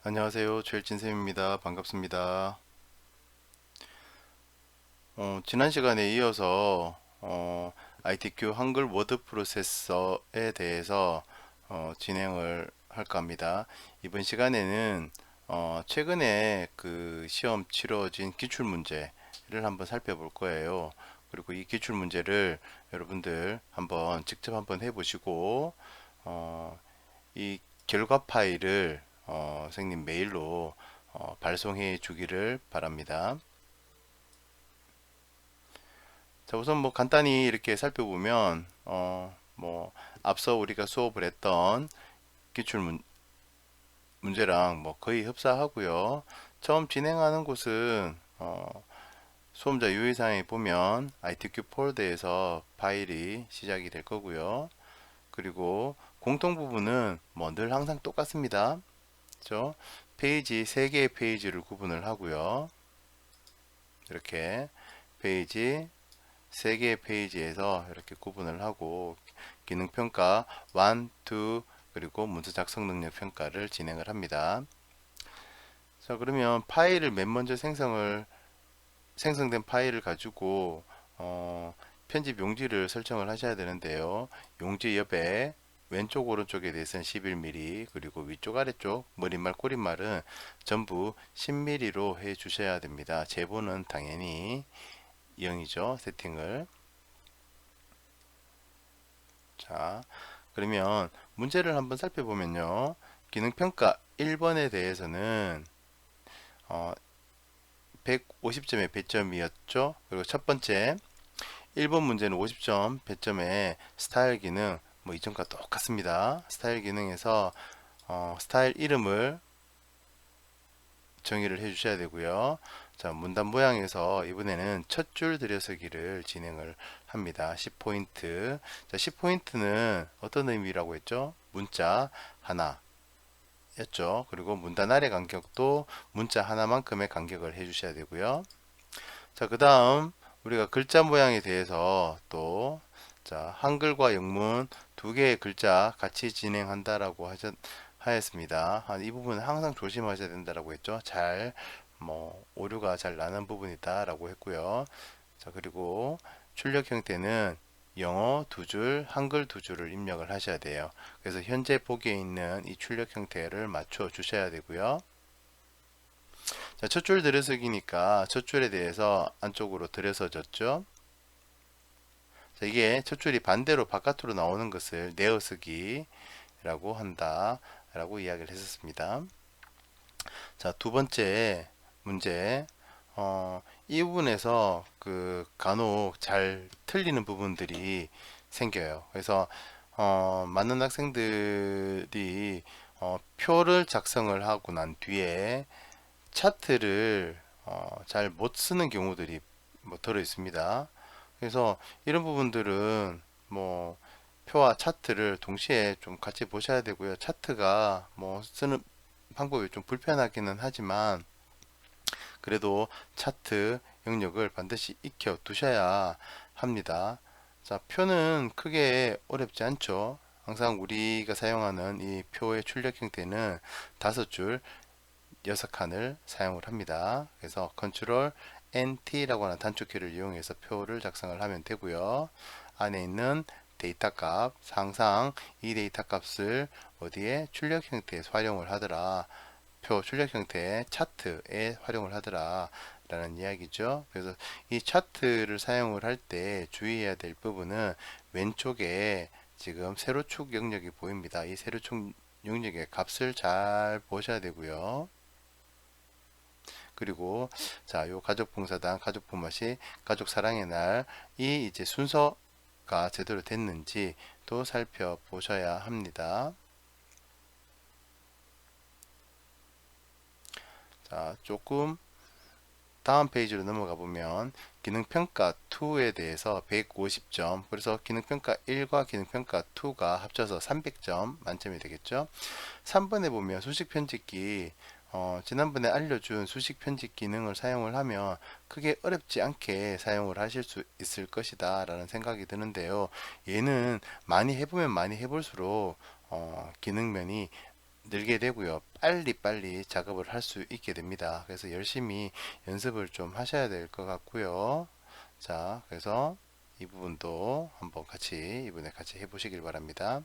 안녕하세요. 최일진쌤입니다. 반갑습니다. 지난 시간에 이어서 ITQ 한글 워드 프로세서에 대해서 진행을 할까 합니다. 이번 시간에는 최근에 그 시험 치러진 기출 문제를 한번 살펴볼 거예요. 그리고 이 기출 문제를 여러분들 한번 직접 한번 해보시고 이 결과 파일을 선생님 메일로 발송해 주기를 바랍니다. 자, 우선 뭐 간단히 이렇게 살펴보면 뭐 앞서 우리가 수업을 했던 기출 문제랑 뭐 거의 흡사하고요. 처음 진행하는 곳은 수험자 유의사항에 보면 ITQ 폴더에서 파일이 시작이 될 거고요. 그리고 공통 부분은 뭐 늘 항상 똑같습니다. 그렇죠? 페이지 3개의 페이지를 구분을 하고요. 이렇게 페이지 3개의 페이지에서 이렇게 구분을 하고 기능평가 1, 2 그리고 문서 작성 능력 평가를 진행을 합니다. 자, 그러면 파일을 맨 먼저 생성된 파일을 가지고 편집 용지를 설정을 하셔야 되는데요. 용지 옆에 왼쪽 오른쪽에 대해서는 11mm 그리고 위쪽 아래쪽 머릿말 꼬릿말은 전부 10mm로 해 주셔야 됩니다. 제보는 당연히 0이죠. 세팅을. 자, 그러면 문제를 한번 살펴보면요. 기능평가 1번에 대해서는 150점의 배점이었죠. 그리고 첫 번째 1번 문제는 50점 배점에 스타일 기능 뭐 이전과 똑같습니다. 스타일 기능에서 스타일 이름을 정의를 해 주셔야 되고요. 자, 문단 모양에서 이번에는 첫 줄 들여서기를 진행을 합니다. 10포인트. 자, 10포인트는 어떤 의미라고 했죠? 문자 하나 였죠. 그리고 문단 아래 간격도 문자 하나만큼의 간격을 해 주셔야 되고요. 자, 그 다음 우리가 글자 모양에 대해서 또 자, 한글과 영문 두 개의 글자 같이 진행한다라고 하였습니다. 이 부분은 항상 조심하셔야 된다라고 했죠. 뭐 오류가 잘 나는 부분이다라고 했고요. 자, 그리고 출력 형태는 영어 두 줄, 한글 두 줄을 입력을 하셔야 돼요. 그래서 현재 보기에 있는 이 출력 형태를 맞춰 주셔야 되고요. 자, 첫 줄 들여서기니까 첫 줄에 대해서 안쪽으로 들여서졌죠. 자, 이게 첫 줄이 반대로 바깥으로 나오는 것을 내어쓰기라고 한다 라고 이야기를 했었습니다. 자, 두 번째 문제 이 부분에서 그 간혹 잘 틀리는 부분들이 생겨요. 그래서 많은 학생들이 표를 작성을 하고 난 뒤에 차트를 잘 못 쓰는 경우들이 뭐 들어 있습니다. 그래서 이런 부분들은 뭐 표와 차트를 동시에 좀 같이 보셔야 되고요. 차트가 뭐 쓰는 방법이 좀 불편하기는 하지만 그래도 차트 영역을 반드시 익혀 두셔야 합니다. 자, 표는 크게 어렵지 않죠. 항상 우리가 사용하는 이 표의 출력 형태는 5줄 6칸을 사용을 합니다. 그래서 컨트롤 NT라고 하는 단축키를 이용해서 표를 작성을 하면 되고요. 안에 있는 데이터 값, 항상 이 데이터 값을 어디에 출력 형태에 활용을 하더라. 표 출력 형태의 차트에 활용을 하더라 라는 이야기죠. 그래서 이 차트를 사용을 할 때 주의해야 될 부분은 왼쪽에 지금 세로축 영역이 보입니다. 이 세로축 영역의 값을 잘 보셔야 되고요. 그리고 자, 요 가족봉사단, 가족품앗이, 가족사랑의 날, 이 이제 순서가 제대로 됐는지 또 살펴보셔야 합니다. 자, 조금 다음 페이지로 넘어가 보면 기능평가 2에 대해서 150점, 그래서 기능평가 1과 기능평가 2가 합쳐서 300점 만점이 되겠죠. 3번에 보면 수식 편집기, 지난번에 알려준 수식 편집 기능을 사용을 하면 크게 어렵지 않게 사용을 하실 수 있을 것이다 라는 생각이 드는데요. 얘는 많이 해보면 많이 해볼수록 기능면이 늘게 되고요. 빨리빨리 작업을 할 수 있게 됩니다. 그래서 열심히 연습을 좀 하셔야 될 것 같고요. 자, 그래서 이 부분도 한번 같이 이번에 같이 해보시길 바랍니다.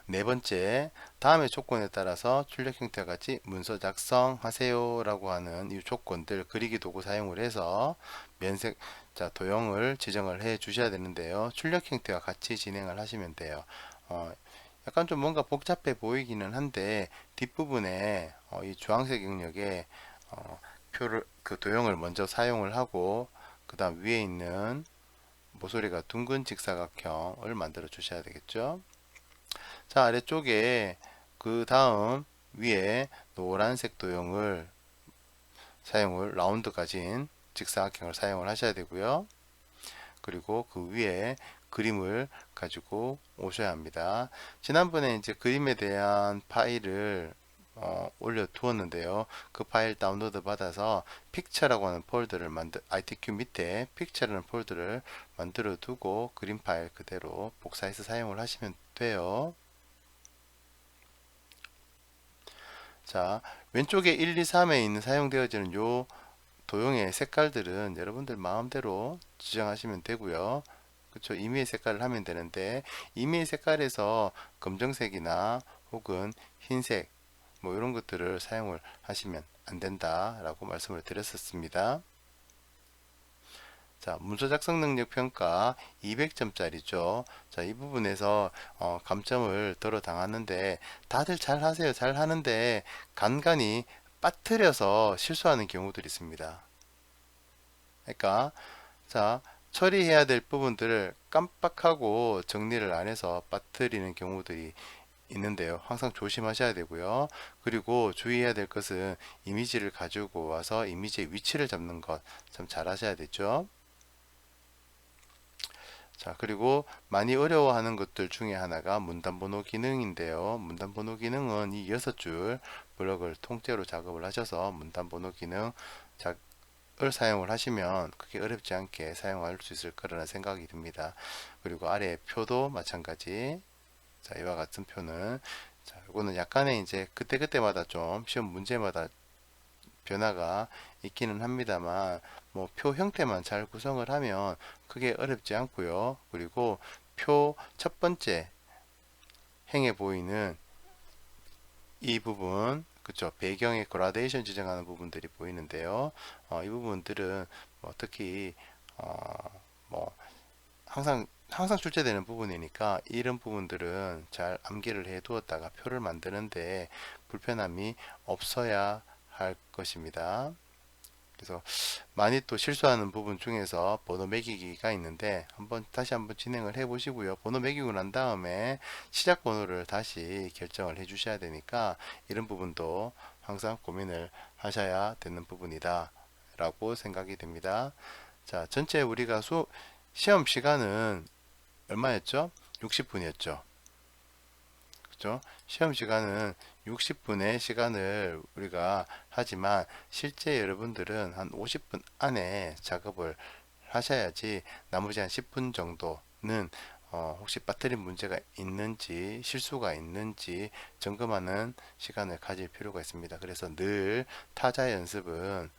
네 번째, 다음의 조건에 따라서 출력 형태와 같이 문서 작성하세요 라고 하는 이 조건들 그리기 도구 사용을 해서 면색, 자, 도형을 지정을 해 주셔야 되는데요. 출력 형태와 같이 진행을 하시면 돼요. 약간 좀 뭔가 복잡해 보이기는 한데 뒷부분에 이 주황색 영역에 표를 그 도형을 먼저 사용을 하고 그 다음 위에 있는 모서리가 둥근 직사각형을 만들어 주셔야 되겠죠. 자, 아래쪽에 그 다음 위에 노란색 도형을 사용을 라운드 가진 직사각형을 사용을 하셔야 되고요. 그리고 그 위에 그림을 가지고 오셔야 합니다. 지난번에 이제 그림에 대한 파일을 올려 두었는데요. 그 파일 다운로드 받아서 픽처라고 하는 폴더를 ITQ 밑에 픽처라는 폴더를 만들어 두고 그림 파일 그대로 복사해서 사용을 하시면 돼요. 자, 왼쪽에 1, 2, 3에 있는 사용되어지는 요 도형의 색깔들은 여러분들 마음대로 지정하시면 되고요. 그렇죠. 임의의 색깔을 하면 되는데 임의의 색깔에서 검정색이나 혹은 흰색 뭐 이런 것들을 사용을 하시면 안 된다라고 말씀을 드렸었습니다. 자, 문서 작성 능력 평가 200점짜리죠. 자, 이 부분에서 감점을 덜어 당하는데 다들 잘 하세요. 잘 하는데 간간히 빠뜨려서 실수하는 경우들이 있습니다. 그러니까 자, 처리해야 될 부분들을 깜빡하고 정리를 안 해서 빠뜨리는 경우들이 있는데요. 항상 조심하셔야 되고요. 그리고 주의해야 될 것은 이미지를 가지고 와서 이미지의 위치를 잡는 것 참 잘 하셔야 되죠. 자, 그리고 많이 어려워하는 것들 중에 하나가 문단번호 기능인데요. 문단번호 기능은 이 6줄 블럭을 통째로 작업을 하셔서 문단번호 기능 을 사용을 하시면 그게 어렵지 않게 사용할 수 있을 거라는 생각이 듭니다. 그리고 아래 표도 마찬가지. 자, 이와 같은 표는 자, 이거는 약간의 이제 그때그때마다 좀 시험 문제마다 변화가 있기는 합니다만 뭐 표 형태만 잘 구성을 하면 크게 어렵지 않고요. 그리고 표 첫 번째 행해 보이는 이 부분 그쵸 배경의 그라데이션 지정하는 부분들이 보이는데요. 이 부분들은 뭐 특히 뭐 항상 출제되는 부분이니까 이런 부분들은 잘 암기를 해 두었다가 표를 만드는데 불편함이 없어야 할 것입니다. 그래서 많이 또 실수하는 부분 중에서 번호 매기기가 있는데 다시 한번 진행을 해 보시고요. 번호 매기고 난 다음에 시작 번호를 다시 결정을 해 주셔야 되니까 이런 부분도 항상 고민을 하셔야 되는 부분이다 라고 생각이 됩니다. 자, 전체 우리가 시험 시간은 얼마였죠? 60분이었죠. 그죠? 시험 시간은 60분의 시간을 우리가 하지만 실제 여러분들은 한 50분 안에 작업을 하셔야지 나머지 한 10분 정도는 혹시 배터리 문제가 있는지 실수가 있는지 점검하는 시간을 가질 필요가 있습니다. 그래서 늘 타자 연습은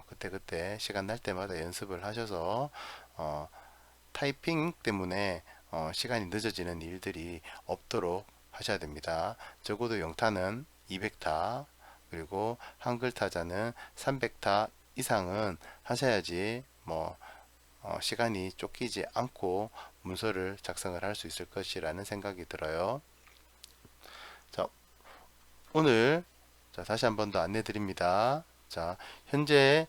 그때그때 시간 날 때마다 연습을 하셔서 타이핑 때문에 시간이 늦어지는 일들이 없도록 하셔야 됩니다. 적어도 영타는 200타 그리고 한글 타자는 300타 이상은 하셔야지 뭐 시간이 쫓기지 않고 문서를 작성을 할 수 있을 것이라는 생각이 들어요. 자, 오늘 자, 다시 한 번 더 안내 드립니다. 자, 현재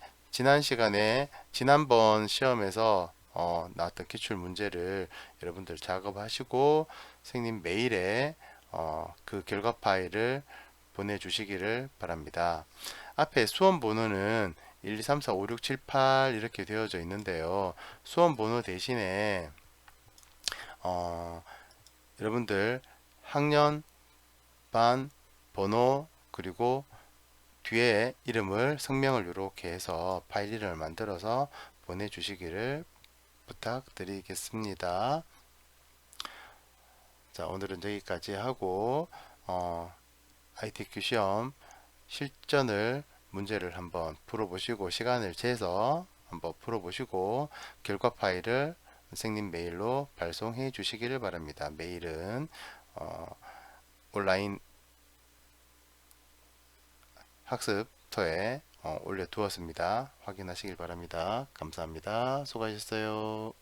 지난번 시험에서 나왔던 기출 문제를 여러분들 작업하시고 선생님 메일에 그 결과 파일을 보내주시기를 바랍니다. 앞에 수험 번호는 1, 2, 3, 4, 5, 6, 7, 8 이렇게 되어져 있는데요. 수험 번호 대신에 여러분들 학년, 반, 번호 그리고 뒤에 이름을 성명을 이렇게 해서 파일 이름을 만들어서 보내주시기를 부탁드리겠습니다. 자, 오늘은 여기까지 하고 ITQ 시험 실전을 문제를 한번 풀어보시고 시간을 재서 한번 풀어보시고 결과 파일을 선생님 메일로 발송해 주시기를 바랍니다. 메일은 온라인 학습터에 올려두었습니다. 확인하시길 바랍니다. 감사합니다. 수고하셨어요.